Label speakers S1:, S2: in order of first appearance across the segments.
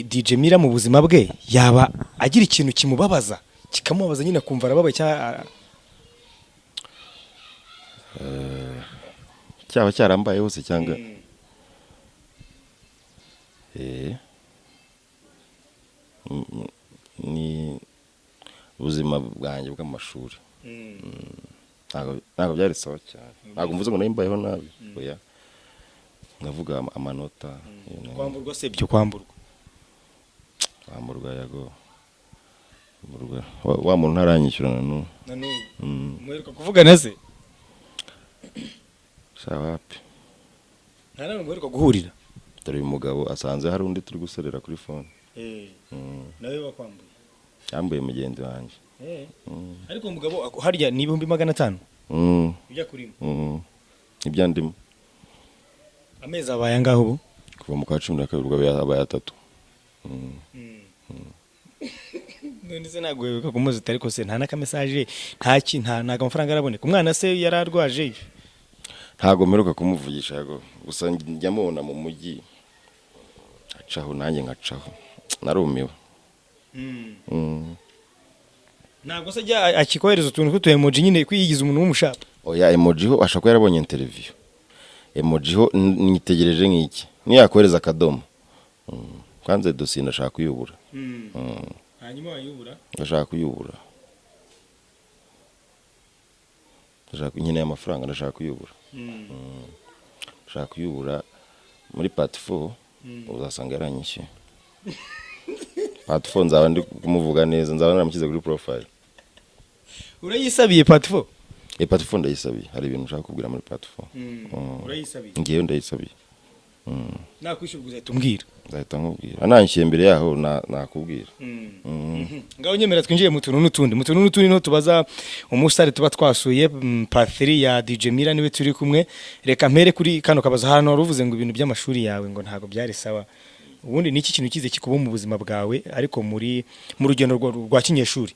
S1: DJ Mira mu buzima bwe yaba agira ikintu kimubabaza kikamubabaza nyine akumva arababaye
S2: cyaba cyarambaye hose cyangwa ni ubuzima bwanjye bw'amashuri ntabwo byari sawa cyane ntabwo mvuze ngo nimbayeho nabi oya ndavuga amanota
S1: kwamburwa se byo kwamburwa yago
S2: wa muntu ntaranyishyura
S1: nanu mwereka kuvugana se
S2: shawapi
S1: ntarano mwereka guhurira
S2: dore uyu mugabo asanze hari undi turi gusorera kuri phone
S1: nawe wakwambuye
S2: yambuye mugenzi wanjye
S1: ariko umugabo harya ni 500 ujya kurimo
S2: ibya ndimo
S1: amezi abaye ngaho ubu
S2: kuva mu kwa 12 ubwo abaye 3
S1: none se nagweka kumuzi ariko se nta naka message nta amafaranga araboneka umwana se yararwaje
S2: ntago mperuka kumuvugisha yago gusa njya mubona mu mujyi acaho nanjye ngacaho narumiwe
S1: ntabwo se ajya akikohereza utuntu tw'utu emoji nyine kwiyigiza umuntu w'umushaka
S2: oya emoji ho ashaka yarabonye interview emoji ho nitegereje nk'iki niyakohereza akadomo kwanze dossier ndashaka kuyubura
S1: hanyuma wayubura
S2: ndashaka kuyubura ndashaka nyine amafaranga ndashaka kuyubura ndashaka kuyubura muri part 4 uzasanga yaranyishyuye part 4 nzaba ndi kumuvuga neza nzaba naramukize kuri profile
S1: urayisabiye part 4
S2: part 4 ndayisabiye hari ibintu ushaka kubwira muri part 4
S1: urayisabiye
S2: ngiye ndayisabiye
S1: nakwishyuguza tumbwira
S2: ndahita nkubwira ananshiye imbere yaho nakubwira
S1: ngaho nyemera twinjiye mu tuntu n'utundi no tubaza umusare tuba twasuye Pathri ya DJ Mira niwe turi kumwe reka mpere kuri kano kabaza hano waruvuze ngo ibintu by'amashuri yawe ngo ntago byari sawa ubundi niki kintu kize kikuba mu buzima bwawe ariko mu rugendo rwa kinyeshuri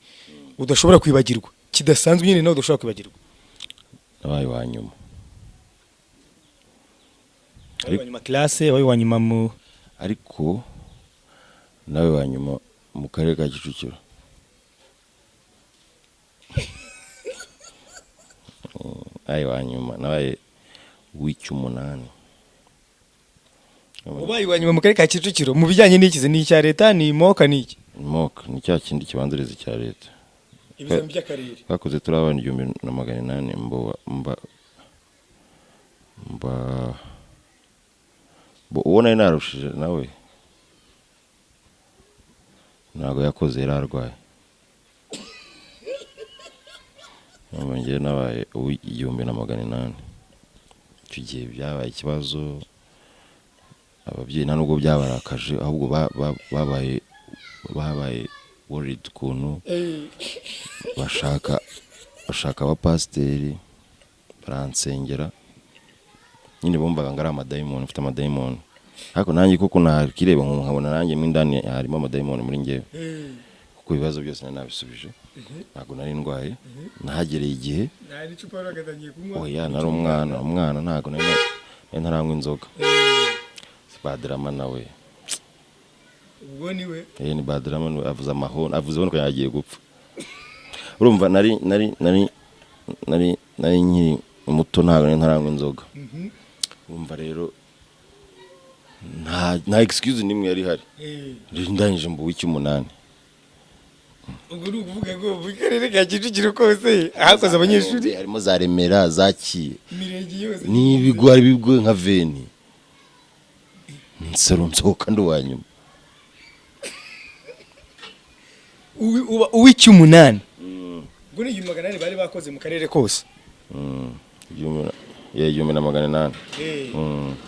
S1: udashobora kwibagirwa kidasanzwe nyine nawe udashobora kwibagirwa
S2: nabaye wanyuma
S1: wanyuma classe wanyuma mu
S2: ariko nawe wanyuma mu karere ka Kicukiro wanyuma nabaye w'icyumunani
S1: ubaye wanyuma mu karere ka Kicukiro mu bijyanye n'ikize ni icya leta ni moka niki
S2: moka ni cya kindi kibanziriza cya leta
S1: ibizami by'akarere
S2: bakoze turabana 1800 ubona narushije nawe ntago yakoze yararwaye ngiye nabaye 1800 icyo gihe byabaye ikibazo ababyeyi nta nubwo byabarakaje ahubwo babaye worried kuntu bashaka abapasiteri baransengera nyine bumvaga ngara amadayimoni ufite amadayimoni ariko nanjye kuko nakireba nkabona nanjye mu indani harimo amadayimoni muri ngewe kuko ibibazo byose nabisubije ntago nari ndwaye nahagereye igihe
S1: nari icupa ragatangiye kunywa
S2: oya nari umwana ntago nari ntaranywa inzoga Badrama nawe
S1: ubwo niwe
S2: ni Badrama avuze amahoro avuze ko yagiye gupfa urumva nari nkiri muto ntago ntaranywa inzoga urumva rero nta excuse nimwe yari hari ndangije mbu w'icyumunani
S1: ubwo uri kuvuga ngo mu karere ka Kicukiro kose hakoze abanyeshuri
S2: harimo za Remera zakiye
S1: imirenge yose
S2: n'ibigwari bibwe nka veni nsoka ndwanyuma
S1: uw'icyumunani ubwo ni 800 bari bakoze mu karere kose
S2: 1800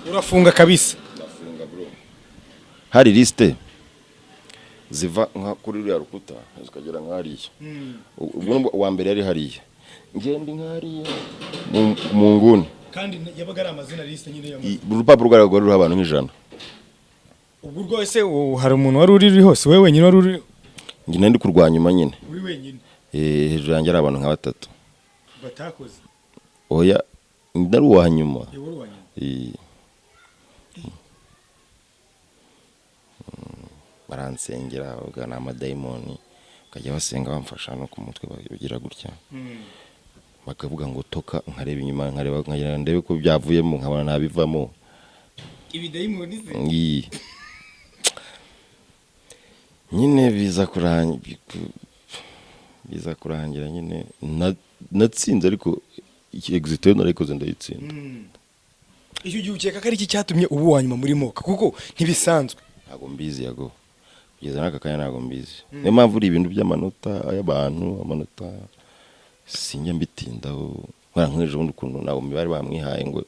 S1: urafunga kabisa
S2: ndafunga bro hari liste ziva nka kuri rya rukuta zikagera nkariya ubwo wa mbere yari hariya ngende nkariya mu nguni
S1: kandi yabaga ari amazina liste nyine
S2: urupapuro rwari abantu nk'ijana
S1: ubwo rwose hari umuntu wari uri hose wewe wenyine wari uri
S2: njye ndi kurwanyuma nyine
S1: uri wenyine
S2: hejuru yanjye ari abantu nka 3
S1: batakoze
S2: oya ndari uwanyuma baransengera bavuga ni amadayimoni, bakajya basenga bamfasha no ku mutwe bagira gutya, bakavuga ngo toka, nkareba inyuma nkareba ndebe ko byavuyemo, nkabona ntabivamo.
S1: Ibidayimoni se
S2: nyine biza kurangira nyine natsinze, ariko exit narikoze ndayitsinda.
S1: Icyo gihe ukeka ko ari iki cyatumye ubu wanyuma muri moka, kuko ntibisanzwe?
S2: Ntago mbizi yago, kugeza n'aka kanya ntago mbizi. Niyo mpamvu uri ibintu by'amanota y'abantu, amanota sinjya mbitindaho. Nk'ejo bundi ukuntu nabo mibare bamwihaye ngo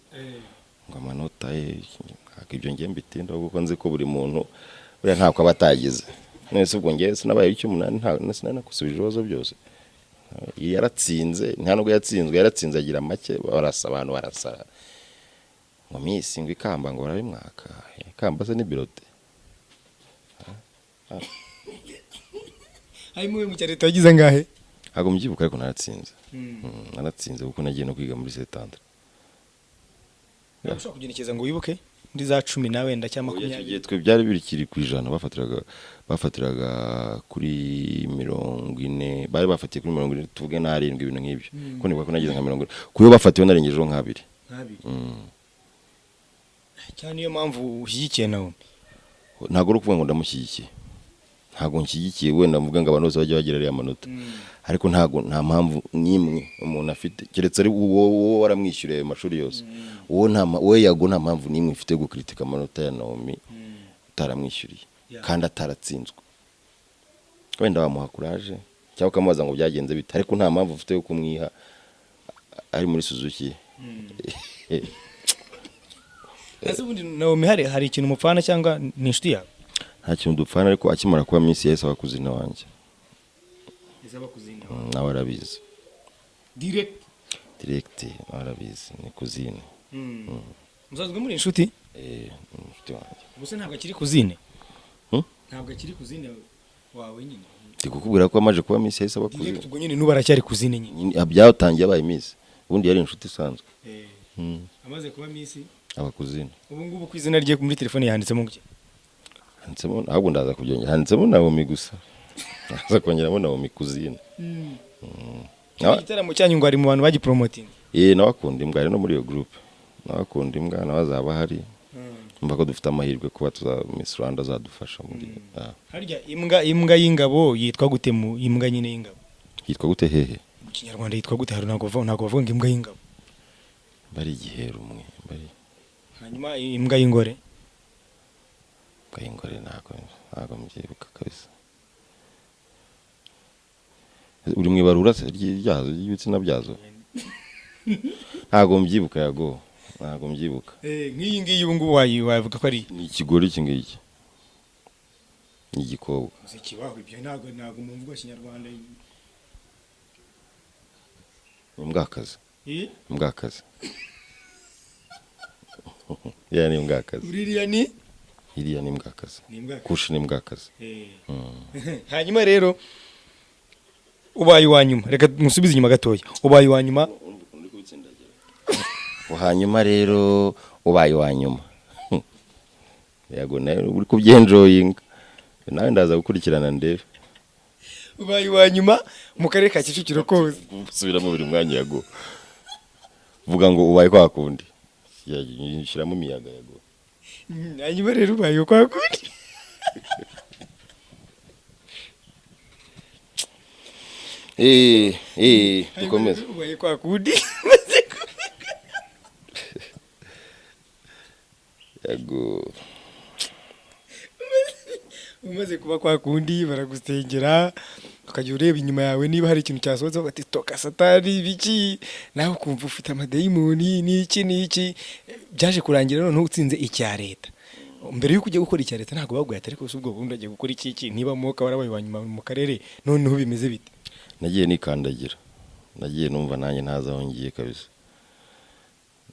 S2: amanota ye, ntabwo ibyo ngiye mbitindaho, kuko nzi ko buri muntu buriya ntako aba atagize. Nese ubwo ngiye sinabaye icy'umunani, sinanakosubije ibibazo byose. Yaratsinze, nta nubwo yaratsinze agira make, barasa abantu barasara ngo misi ngo ikamba ngo barabimwaka, ikamba se ni birote.
S1: Harimo mu cyareta wagize angahe?
S2: Ntabwo mbyibuka, ariko naratsinze. Naratsinze kuko nagiye no kwiga muri setandre.
S1: Ushobora kugenekereza ngo wibuke muri za 10 na wenda cyangwa 20?
S2: Twe byari birikiri ku ijana, bafatiraga kuri 40, bari bafatiye kuri 40, tuvuge na 7 ibintu nk'ibyo. Ko nibuka ko nagize nka 40, kuyo bafatiwe narengejeho nka 2.
S1: Cyane niyo mpamvu ushyigikiye nawe?
S2: Ntabwo uri kuvuga ngo ndamushyigikiye, ntabwo nshyigikiye wenda mvuga ngo abantu bose bajya bagira ariya manota, ariko nta mpamvu n'imwe umuntu afite, keretse ari uwo waramwishyuriye ayo mashuri yose. Wowe yago nta mpamvu n'imwe ufite gukritika amanota ya Naomi utaramwishyuriye kandi ataratsinzwe. Wenda bamuha courage cyangwa ukamubaza ngo byagenze bite, ariko nta mpamvu ufite yo kumwiha ari muri Suzuki.
S1: Ese ubundi Naomi hari ikintu mupfana cyangwa ni inshuti yawe?
S2: Nta kintu dupfana, ariko akimara kuba Miss yahise aba kuzina wanjye. Nawe arabizi.
S1: Direct
S2: nawe arabizi, ni kuzine.
S1: Muzazwe muri inshuti?
S2: Inshuti wanjye.
S1: Gusa ntabwo akiri kuzine? Ntabwo akiri kuzine wawe nyine?
S2: Ndi kukubwira ko amaje kuba Miss yahise aba kuzine.
S1: Direct ubwo nyine nuba aracyari kuzine nyine?
S2: Byatangiye abaye Miss, ubundi yari inshuti isanzwe.
S1: Amaze kuba Miss
S2: aba kuzine.
S1: Ubu ngubu ku izina rye muri telefone yanditsemo ngo
S2: handitsemo, ahubwo ndaza kubyongera, handitsemo Naomi gusa. Ndaza kongeramo Naomi kuzine.
S1: Igitaramo cyanyu ngo ari mu bantu bagipromoting?
S2: Nawe akunda imbwa, ari no muri iyo group. Nawe akunda imbwa, nawe azaba hari. Mba ko dufite amahirwe kuba Miss Rwanda azadufasha muri.
S1: Harya imbwa y'ingabo yitwa gute? Mu imbwa nyine y'ingabo
S2: yitwa gute hehe?
S1: Mu Kinyarwanda yitwa gute? Hari ntago bavuga imbwa y'ingabo?
S2: Bari igihero umwe, bari.
S1: Hanyuma imbwa y'ingore?
S2: Imbwa y'ingore ntago mbyibuka kabisa. Uri mwibarura ryazo y'ibitsina byazo? Ntago mbyibuka yago, ntago mbyibuka.
S1: Nk'iyi ngiyi ubu ngubu wavuga ko ari
S2: ni ikigori iki ngiki, ni igikobwa.
S1: Zikibaho ibyo ntago mu mvugo Kinyarwanda.
S2: Imbwakazi. Imbwakazi. Yani imbwakazi.
S1: Uriya ni?
S2: Iriya ni imbwakazi. Kushi ni imbwakazi.
S1: Hanyuma rero ubaye wanyuma, reka musubize inyuma gatoya. Ubaye wanyuma.
S2: Hanyuma rero ubaye wanyuma. Yago nawe uri kubyenjoying. Nawe ndaza gukurikirana ndebe.
S1: Ubaye wanyuma mu karere ka Kicukiro kose.
S2: Subiramo buri mwanya yago. Vuga ngo ubaye kwa kundi. Yishiramo imiyaga yago.
S1: Hanyuma rero ubaye kwa kundi.
S2: Dukomeze.
S1: Ubaye kwa kundi.
S2: Yago.
S1: Umaze kuba kwa kundi baragusengera, ukajya ureba inyuma yawe niba hari ikintu cyasohotse ugati toka satani biki, nawe ukumva ufite amadayimoni n'iki. Byaje kurangira none utsinze icya leta. Mbere yuko ujya gukora icya leta ntago baguye atari ko ubwo bundi agiye gukora iki niba moka warabaye wanyuma mu karere noneho bimeze bite?
S2: Nagiye nikandagira, nagiye numva nanjye ntaza aho ngiye kabisa.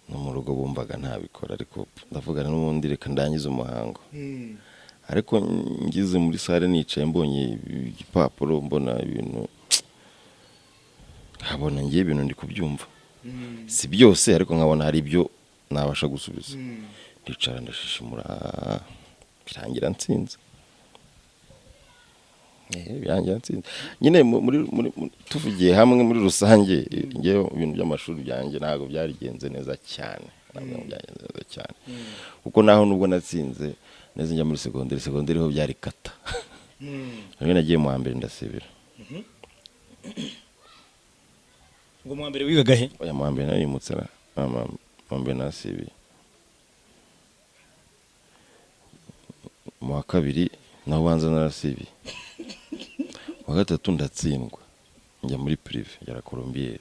S2: No mu rugo bumvaga ntabikora, ariko ndavugana n'ubundi reka ndangiza umuhango. Ariko ngize muri sare nicaye mbonye igipapuro, mbona ibintu, nkabona ngiye ibintu ndi kubyumva. Si byose ariko nkabona hari ibyo nabasha gusubiza. Ndicara ndashishimura, birangira nsinze. byanjye natsinze nyine tuvugiye hamwe muri rusange ngewe ibintu by'amashuri byanjye ntabwo byarigenze neza cyane kuko naho nubwo natsinze neza njya muri segonderi ho byari kata none nagiye mu hambere ndasibira
S1: ngo mu hambere wigaga he
S2: oya mu hambere narimutse mu hambere nasibiye mu wa kabiri naho banza narasibiye mu wa gatatu ndatsindwa njya muri prive ya Colombier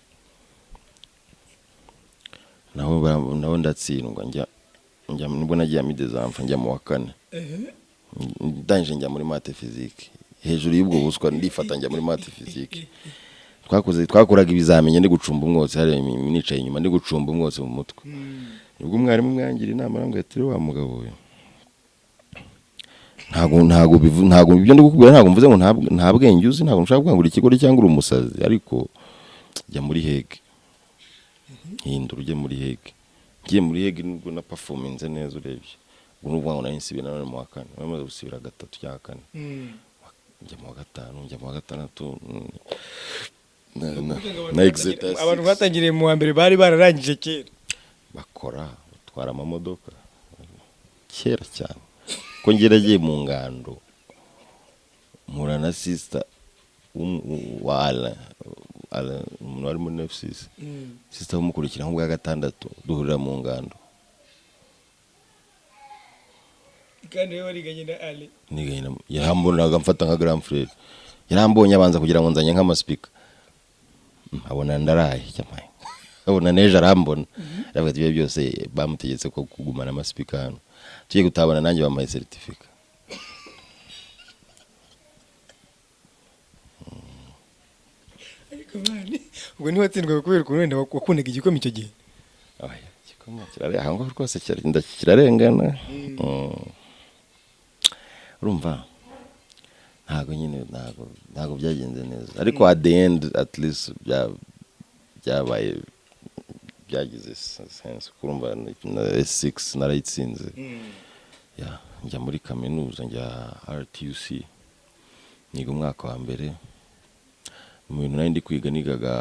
S2: naho ndatsindwa njya nibwo nagiye amidezamfa njya mu wa kane ndanje njya muri mate physique hejuru y'ubwo buswa ndifata njya muri mate physique twakoraga ibizamenye ndi gucumba umwotsi hari nicaye inyuma ndi gucumba umwotsi mu mutwe nibwo umwarimu mwangira inama arambwira ati wa mugabo we ntago ibyo ndi gukubwira ntago mvuze ngo nta bwenge uzi ntago nshaka kwangura ikigo cyangwa uri umusazi ariko jya muri hege hindura ujye muri hege ngiye muri hege nubwo na performance neza urebye ubwo nubwo ngo nayinsibira none mu wa kane bamaze gusibira gatatu cyangwa kane njya mu wa gatanu njya mu wa gatandatu na exit
S1: abantu batangiriye mu wa mbere bari bararangije kera
S2: bakora batwara amamodoka kera cyane ko ngeragiye mu ngando mura na sister wala umuntu wari muri nefsisi sister umukurikira nko bwa gatandatu duhurira mu ngando
S1: kandi we wariganye na Ali
S2: niganye yarambonaga mfata nka grand frère yarambonye abanza kugira ngo nzanye nk'amaspika abona ndaraye cyamaye abona neje arambona aravuga ati byose bamutegetse ko kugumana amaspika hano tugiye gutabana nanjye bamaye certificate
S1: ubwo ni watsindwa kubera ukuntu wenda wakundaga igikoma icyo gihe
S2: oya igikoma kirareha ngo rwose kirarengana urumva ntago byagenze neza ariko at the end at least byabaye byagize sense kurumva na S6 narayitsinze njya muri kaminuza njya RTUC niga umwaka wa mbere mu bintu nari ndi kwiga nigaga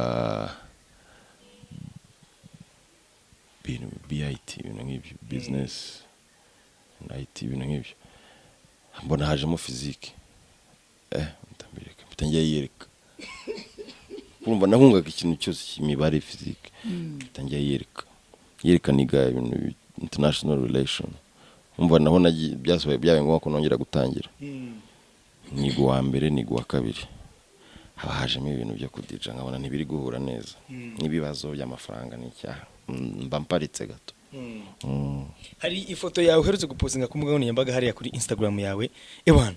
S2: BIT ibintu nk'ibyo business IT ibintu nk'ibyo mbona hajemo physique ndambireka mbitangiye yereka urumva nahungaga ikintu cyose cy'imibare physique mbitangiye yereka niga ibintu international relation umva naho byasobaye byabaye ngombwa ko nongera gutangira niga wa mbere niga wa kabiri haba hajemo ibintu byo kudija nkabona ntibiri guhura neza n'ibibazo by'amafaranga n'icyaha mba mparitse gato
S1: hari ifoto yawe uherutse gupostinga ku mbuga nkoranyambaga hariya kuri Instagram yawe ebana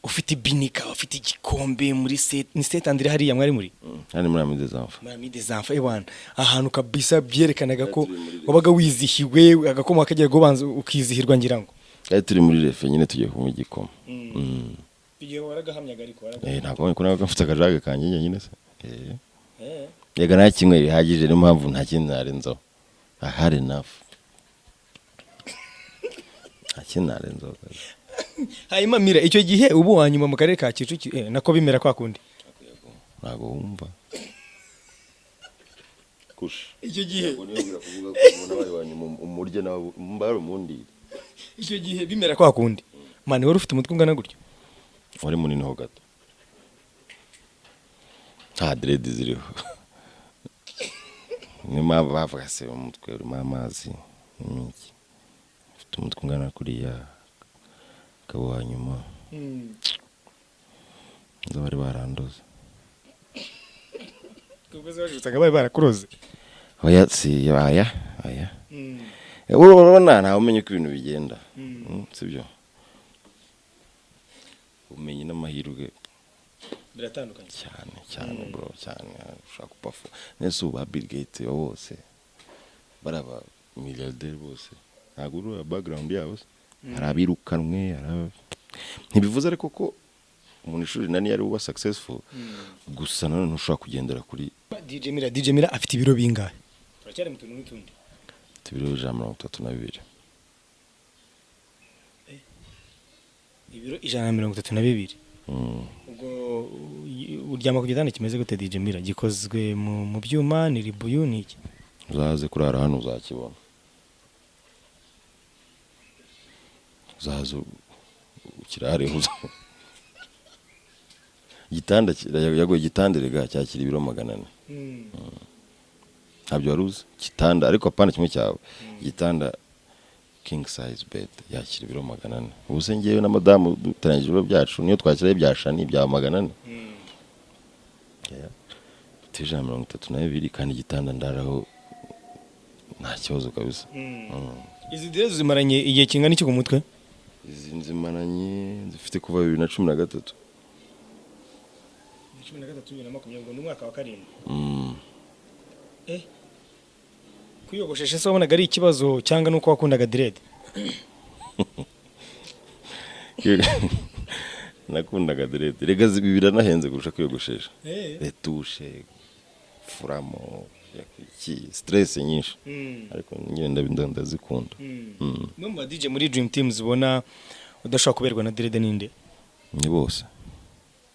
S1: ufite binika ufite igikombe muri set Andre hariya mwari muri
S2: muri
S1: Amidezamfa ebana ahantu kabisa byerekanaga ko wabaga wizihiwe agakoma akagera gobanza ukizihirwa ngira ngo
S2: turi muri refe nyine tugiye kumwe igikoma
S1: igihe waragahamyaga ariko
S2: ntabwo ko nabaga mfite akajaga kanjye nyine se yega nta kimwe bihagije niyo mpamvu nta kindi narenzaho ahari enough akinare
S1: hanyuma mira icyo gihe ubu wanyuma mu karere ka Kicukiro nako bimera kwa kundi
S2: ntago wumva kusha
S1: icyo gihe
S2: kuvuga ko nabaye wanyuma umurye nawe mbaro umundi
S1: icyo gihe bimera kwa kundi mane wari ufite umutwe ungana gutyo
S2: wari munini ho gato nta dread ziriho nyuma bavuga se umutwe uri amazi n'iki ufite umutwe ungana kuriya kabo hanyuma nzo bari barandoze
S1: kuko bashutsaga bari barakuroze
S2: oya si aya urabona nta umenye ko ibintu bigenda sibyo umenye n'amahirwe
S1: biratandukanye
S2: cyane bro cyane ushaka kupafu nese uba Bill Gates bose baraba milliardaire bose ntago uri background yabo arabirukanwe ntibivuze ariko ko umuntu ishuri nani yari uba successful gusa none ntushaka kugendera kuri
S1: DJ Mira afite ibiro bingahe turacyari mutuntu n'utundi
S2: ibiro 132
S1: ibiro 132 ubwo uryama ku gitanda kimeze gute DJ Mira gikozwe mu byuma ni ribuyu ni iki
S2: uzaze kurara hano uzakibona uzaze ukirare igitanda yagoye igitanda rega cyakira ibiro 400 ntabyo waruzi kitanda ariko apana kimwe cyawe igitanda king size bed yakira ibiro 400 ubuse ngewe na madamu dutarangije ibiro byacu niyo twakiraye byashani bya 400 tija 32 kandi igitanda ndaraho nta kibazo kabisa
S1: izi direzo zimaranye igihe kingana iki ku mutwe
S2: izi nzimaranye zifite kuva 2013
S1: 2013 ni umwaka wa 7 kwiyogoshesha se wabonaga ari ikibazo cyangwa nuko wakundaga dread
S2: nakundaga dread rega zibibira nahenze kurusha kwiyogoshesha retushe furamo iki stress nyinshi ariko nyine ndazikunda
S1: no mu DJ muri Dream Team zibona udashaka kuberwa na dread ninde
S2: ni bose